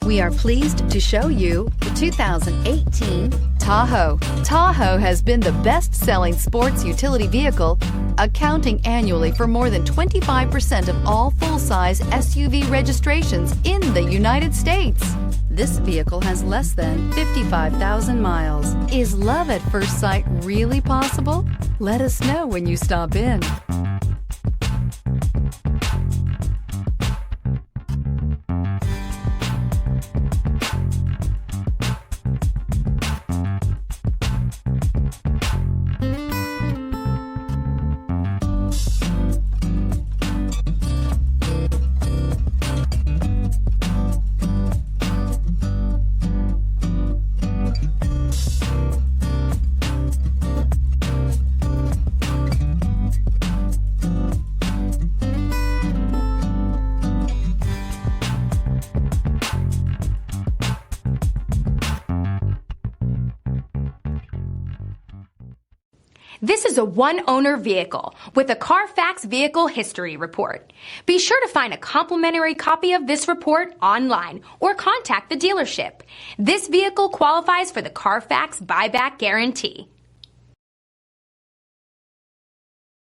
We are pleased to show you the 2018 Tahoe. Tahoe has been the best-selling sports utility vehicle, accounting annually for more than 25% of all full-size SUV registrations in the United States. This vehicle has less than 55,000 miles. Is love at first sight really possible? Let us know when you stop in. This is a one-owner vehicle with a Carfax Vehicle History Report. Be sure to find a complimentary copy of this report online or contact the dealership. This vehicle qualifies for the Carfax Buyback Guarantee.